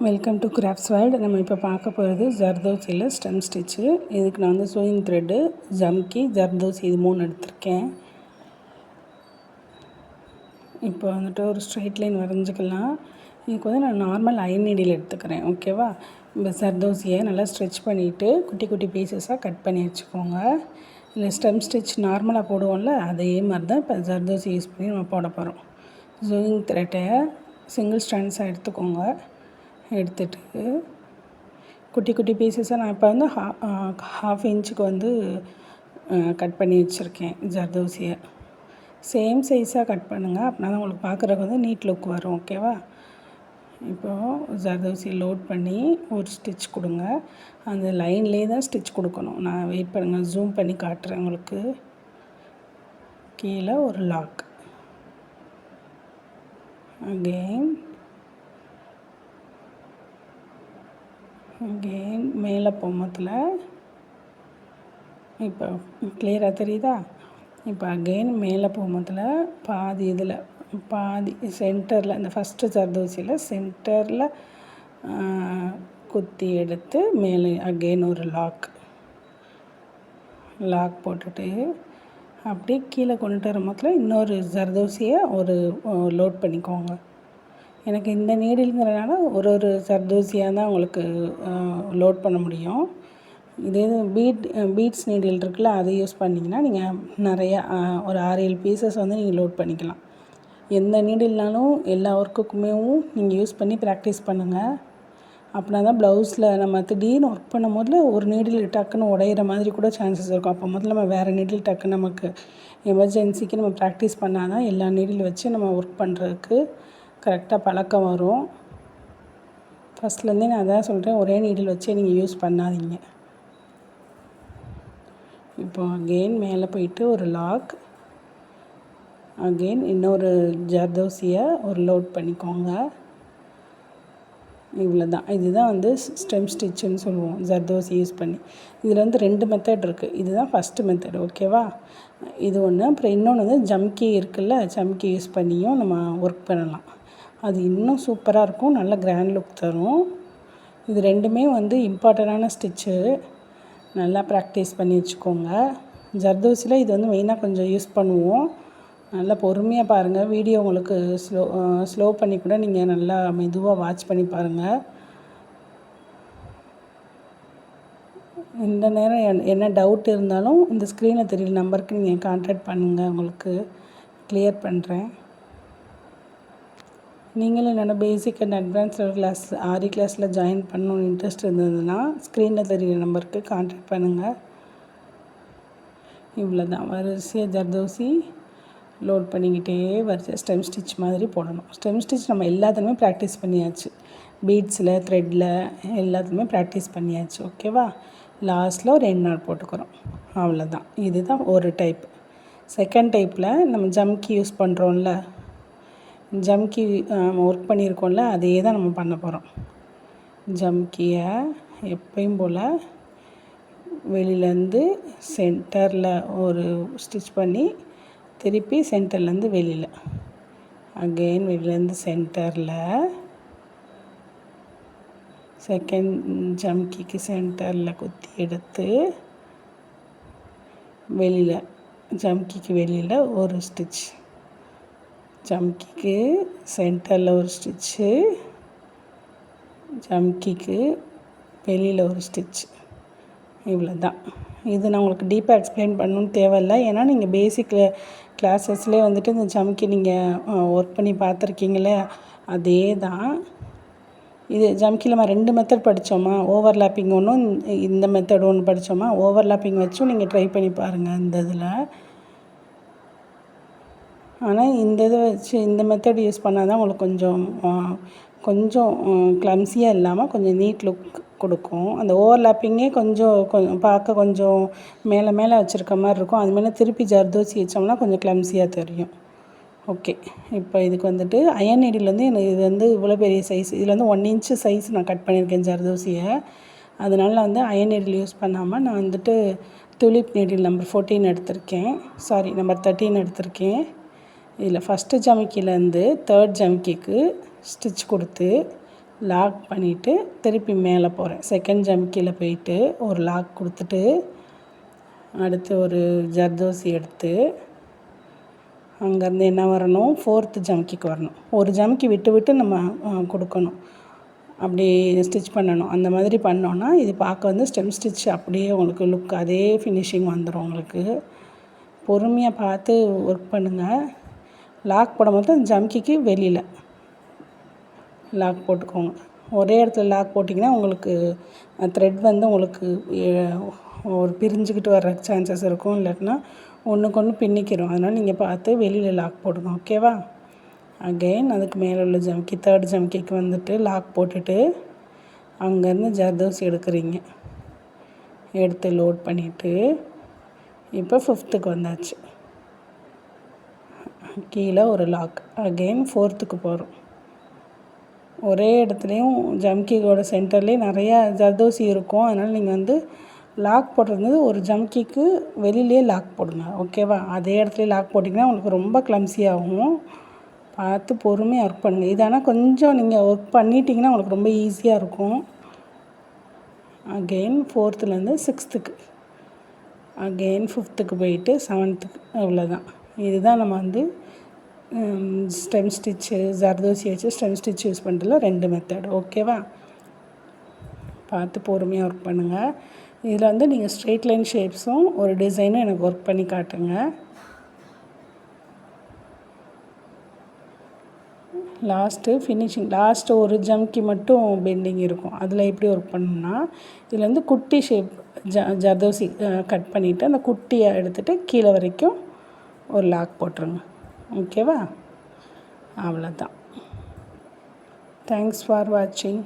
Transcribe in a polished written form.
Welcome to crafts world. நம்ம இப்போ பார்க்க போகிறது ஜர்தோசியில் ஸ்டெம் ஸ்டிச்சு. இதுக்கு நான் வந்து சூயிங் த்ரெட்டு, ஜம்கி, ஜர்தோசி இது 3 எடுத்திருக்கேன். இப்போ வந்துட்டு ஒரு ஸ்ட்ரைட் லைன் வரைஞ்சிக்கலாம். இதுக்கு வந்து நான் நார்மல் அயன் நீடில் எடுத்துக்கிறேன். ஓகேவா? இப்போ ஜர்தோசியை நல்லா ஸ்ட்ரெச் பண்ணிவிட்டு குட்டி குட்டி பீசஸாக கட் பண்ணி வச்சுக்கோங்க. இல்லை ஸ்டெம் ஸ்டிச் நார்மலாக போடுவோம்ல, அதே மாதிரி தான் இப்போ ஜர்தோசி யூஸ் பண்ணி நம்ம போட போகிறோம். சூயிங் த்ரெட்டை சிங்கிள் ஸ்ட்ராண்ட்ஸாக எடுத்துக்கோங்க. எடுத்துகிட்டு குட்டி குட்டி பீசஸாக நான் இப்போ வந்து ஹாஃப் இன்ச்சுக்கு வந்து கட் பண்ணி வச்சுருக்கேன் ஜர்தோசியை. சேம் சைஸாக கட் பண்ணுங்கள், அப்படின்னா தான் உங்களுக்கு பார்க்குறதுக்கு வந்து நீட் லுக் வரும். ஓகேவா? இப்போது ஜர்தோசி லோட் பண்ணி ஒரு ஸ்டிச் கொடுங்க. அந்த லைன்லேயே தான் ஸ்டிச் கொடுக்கணும். நான் வெயிட் பண்ணுங்கள், ஜூம் பண்ணி காட்டுறேன் உங்களுக்கு. கீழே ஒரு லாக், அகெயின் மேலே பொம்மத்தில். இப்போ கிளியராக தெரியுதா? இப்போ அகெயின் மேலே பொம்மத்தில் பாதி இதில் பாதி சென்டரில், இந்த ஃபஸ்ட்டு ஜர்தோசியில் சென்டரில் குத்தி எடுத்து மேலே அகெயின் ஒரு லாக் போட்டுட்டு அப்படியே கீழே கொண்டுட்டு வர மொத்தத்தில் இன்னொரு ஜர்தோசியை ஒரு லோட் பண்ணிக்கோங்க. எனக்கு இந்த நீடிலுங்கிறனால ஒரு ஜர்தோசியாக தான் உங்களுக்கு லோட் பண்ண முடியும். இதே பீட்ஸ் நீடில் இருக்குல்ல, அதை யூஸ் பண்ணிங்கன்னா நீங்கள் நிறையா ஒரு 6-7 பீசஸ் வந்து நீங்கள் லோட் பண்ணிக்கலாம். எந்த நீடில்னாலும் எல்லா ஒர்க்குக்குமே நீங்கள் யூஸ் பண்ணி ப்ராக்டிஸ் பண்ணுங்கள். அப்படின்னா தான் ப்ளவுஸில் நம்ம திடீர்னு ஒர்க் பண்ணும் போதில் ஒரு நீடில் டக்குன்னு உடையிற மாதிரி கூட சான்சஸ் இருக்கும். அப்போ முதல்ல நம்ம வேறு நீடில் டக்குன்னு நமக்கு எமர்ஜென்சிக்கு நம்ம ப்ராக்டிஸ் பண்ணால் தான் எல்லா நீடில் வச்சு நம்ம ஒர்க் பண்ணுறதுக்கு கரெக்டாக பழக்கம் வரும். ஃபஸ்ட்லேருந்தே நான் அதான் சொல்கிறேன், ஒரே நீடில் வச்சே நீங்கள் யூஸ் பண்ணாதீங்க. இப்போ அகெயின் மேலே போயிட்டு ஒரு லாக், அகெயின் இன்னொரு ஜர்தோசியை ஒரு லோட் பண்ணிக்கோங்க. இவ்வளோ தான். இதுதான் வந்து ஸ்டெம் ஸ்டிச்சுன்னு சொல்லுவோம் ஜர்தோசி யூஸ் பண்ணி. இதில் வந்து 2 மெத்தட் இருக்குது. இதுதான் ஃபஸ்ட்டு மெத்தட். ஓகேவா? இது ஒன்று. அப்புறம் இன்னொன்று வந்து ஜம்கி இருக்குல்ல, ஜம்கி யூஸ் பண்ணியும் நம்ம ஒர்க் பண்ணலாம். அது இன்னும் சூப்பராக இருக்கும், நல்ல கிராண்ட் லுக் தரும். இது 2மே வந்து இம்பார்ட்டண்டான ஸ்டிச்சு. நல்லா ப்ராக்டிஸ் பண்ணி வச்சுக்கோங்க. ஜர்தோசியில் இது வந்து மெயினாக கொஞ்சம் யூஸ் பண்ணுவோம். நல்லா பொறுமையாக பாருங்கள். வீடியோ உங்களுக்கு ஸ்லோ பண்ணி கூட நீங்கள் நல்லா மெதுவாக வாட்ச் பண்ணி பாருங்கள். இந்த நேரம் என்ன டவுட் இருந்தாலும் இந்த ஸ்க்ரீனில் தெரியல நம்பருக்கு நீங்கள் கான்டாக்ட் பண்ணுங்கள், உங்களுக்கு கிளியர் பண்ணுறேன். நீங்களும் என்னோட பேசிக் அண்ட் அட்வான்ஸ் கிளாஸ் ஆரி கிளாஸில் ஜாயின் பண்ணணுன்னு இன்ட்ரெஸ்ட் இருந்ததுன்னா ஸ்க்ரீனில் தெரிகிற நம்பருக்கு கான்டாக்ட் பண்ணுங்கள். இவ்வளோ தான். வரிசையாக ஜர்தோசி லோட் பண்ணிக்கிட்டே வரிசையாக ஸ்டெம் ஸ்டிச் மாதிரி போடணும். ஸ்டெம் ஸ்டிச் நம்ம எல்லாத்துலேயுமே ப்ராக்டிஸ் பண்ணியாச்சு. பீட்ஸில், த்ரெட்டில் எல்லாத்துலேயுமே ப்ராக்டிஸ் பண்ணியாச்சு. ஓகேவா? லாஸ்ட்டில் ஒரு எண்ட் நாட் போட்டுக்கிறோம். அவ்வளோதான். இதுதான் ஒரு டைப். செகண்ட் டைப்பில் நம்ம ஜம்கி யூஸ் பண்ணுறோம்ல, ஜம்கி ஒர்க் பண்ணியிருக்கோம்ல, அதே தான் நம்ம பண்ண போகிறோம். ஜம்கியை எப்பயும் போல் வெளியிலேருந்து சென்டரில் ஒரு ஸ்டிச் பண்ணி திருப்பி சென்டர்லேருந்து வெளியில், அகெயின் வெளியிலேருந்து சென்டரில், செகண்ட் ஜம்கிக்கு சென்டரில் குத்தி எடுத்து வெளியில், ஜம்கிக்கு வெளியில் ஒரு ஸ்டிச், ஜம்கிக்கு சென்டரில் ஒரு ஸ்டிச்சு, ஜம்கிக்கு வெளியில் ஒரு ஸ்டிச். இவ்வளோ தான். இது நான் உங்களுக்கு டீப்பாக எக்ஸ்பிளைன் பண்ணணுன்னு தேவையில்லை. ஏன்னா நீங்கள் பேசிக் கிளாஸஸ்லேயே வந்துட்டு இந்த ஜம்கி நீங்கள் ஒர்க் பண்ணி பார்த்துருக்கீங்களே, அதே தான். இது ஜம்கியில் நம்ம 2 மெத்தட் படித்தோமா, ஓவர்லாப்பிங் ஒன்றும் இந்த மெத்தட் ஒன்று படித்தோமா. ஓவர்லாப்பிங் வச்சும் நீங்கள் ட்ரை பண்ணி பாருங்கள் இந்த இதில். ஆனால் இந்த இதை வச்சு இந்த மெத்தட் யூஸ் பண்ணால் தான் உங்களுக்கு கொஞ்சம் க்ளம்ஸியாக இல்லாமல் கொஞ்சம் நீட் லுக் கொடுக்கும். அந்த ஓவர்லாப்பிங்கே கொஞ்சம் பார்க்க கொஞ்சம் மேலே வச்சுருக்க மாதிரி இருக்கும். அதுமாதிரி திருப்பி ஜர்தோசி வச்சோம்னா கொஞ்சம் க்ளம்ஸியாக தெரியும். ஓகே. இப்போ இதுக்கு வந்துட்டு அயன் நீடில் வந்து எனக்கு இது வந்து இவ்வளோ பெரிய சைஸ், இதில் வந்து 1 இன்ச்சு சைஸ் நான் கட் பண்ணியிருக்கேன் ஜர்தோசியை. அதனால் வந்து அயன் நீடில் யூஸ் பண்ணாமல் நான் வந்துட்டு துலிப் நீடில் நம்பர் 14 எடுத்திருக்கேன், சாரி நம்பர் 13 எடுத்திருக்கேன். இதில் ஃபஸ்ட்டு ஜமிக்கிலேருந்து 3rd ஜமிக்கிக்கு ஸ்டிச் கொடுத்து லாக் பண்ணிவிட்டு திருப்பி மேலே போகிறேன். 2nd ஜமிக்கியில் போயிட்டு ஒரு லாக் கொடுத்துட்டு அடுத்து ஒரு ஜர்தோசி எடுத்து அங்கேருந்து என்ன வரணும், 4th ஜமிக்கிக்கு வரணும். ஒரு ஜமிக்கி விட்டு விட்டு நம்ம கொடுக்கணும், அப்படி ஸ்டிச் பண்ணணும். அந்த மாதிரி பண்ணோன்னா இது பார்க்க வந்து ஸ்டெம் ஸ்டிச் அப்படியே உங்களுக்கு லுக் அதே ஃபினிஷிங் வந்துடும். உங்களுக்கு பொறுமையாக பார்த்து ஒர்க் பண்ணுங்கள். லாக் போடும்போது அந்த ஜமிக்கிக்கு வெளியில் லாக் போட்டுக்கோங்க. ஒரே இடத்துல லாக் போட்டிங்கன்னா உங்களுக்கு த்ரெட் வந்து உங்களுக்கு ஒரு பிரிஞ்சுக்கிட்டு வர சான்சஸ் இருக்கும், இல்லாட்டினா ஒன்றுக்கு ஒன்று பின்னிக்கிறோம். அதனால் நீங்கள் பார்த்து வெளியில் லாக் போடுங்க, ஓகேவா? அகெயின் அதுக்கு மேலே உள்ள ஜமிக்கி 3rd ஜமிக்கிக்கு வந்துட்டு லாக் போட்டுட்டு அங்கேருந்து ஜர்தோசி எடுக்கிறீங்க. எடுத்து லோட் பண்ணிவிட்டு இப்போ 5th வந்தாச்சு. கீழே ஒரு லாக், அகெயின் 4th போகிறோம். ஒரே இடத்துலையும் ஜம்கியோட சென்டர்லேயே நிறையா ஜர்தோசி இருக்கும். அதனால் நீங்கள் வந்து லாக் போடுறது ஒரு ஜம்கிக்கு வெளியிலே லாக் போடுங்க, ஓகேவா? அதே இடத்துல லாக் போட்டிங்கன்னா உங்களுக்கு ரொம்ப கிளம்ஸியாகும். பார்த்து பொறுமையாக ஒர்க் பண்ணுங்கள். இது ஆனால் கொஞ்சம் நீங்கள் ஒர்க் பண்ணிட்டீங்கன்னா உங்களுக்கு ரொம்ப ஈஸியாக இருக்கும். Again 4th 6th, again 5th போயிட்டு 7th, அவ்வளோதான். இதுதான் நம்ம வந்து ஸ்டெம் ஸ்டிச்சு ஜர்தோசி வச்சு ஸ்டெம் ஸ்டிச் யூஸ் பண்ணுறதுல 2 மெத்தட், ஓகேவா? பார்த்து பொறுமையாக ஒர்க் பண்ணுங்கள். இதில் வந்து நீங்கள் ஸ்ட்ரெயிட் லைன் ஷேப்ஸும் ஒரு டிசைனும் எனக்கு ஒர்க் பண்ணி காட்டுங்க. லாஸ்ட்டு ஃபினிஷிங், லாஸ்ட்டு ஒரு ஜம்கி மட்டும் பெண்டிங் இருக்கும். அதில் எப்படி ஒர்க் பண்ணணும்னா, இதில் வந்து குட்டி ஷேப் ஜர்தோசி கட் பண்ணிவிட்டு அந்த குட்டியை எடுத்துகிட்டு கீழே வரைக்கும் ஒரு லாக் போட்டுருங்க, ஓகேவா? அவ்வளோதான். தேங்க்ஸ் ஃபார் வாட்சிங்.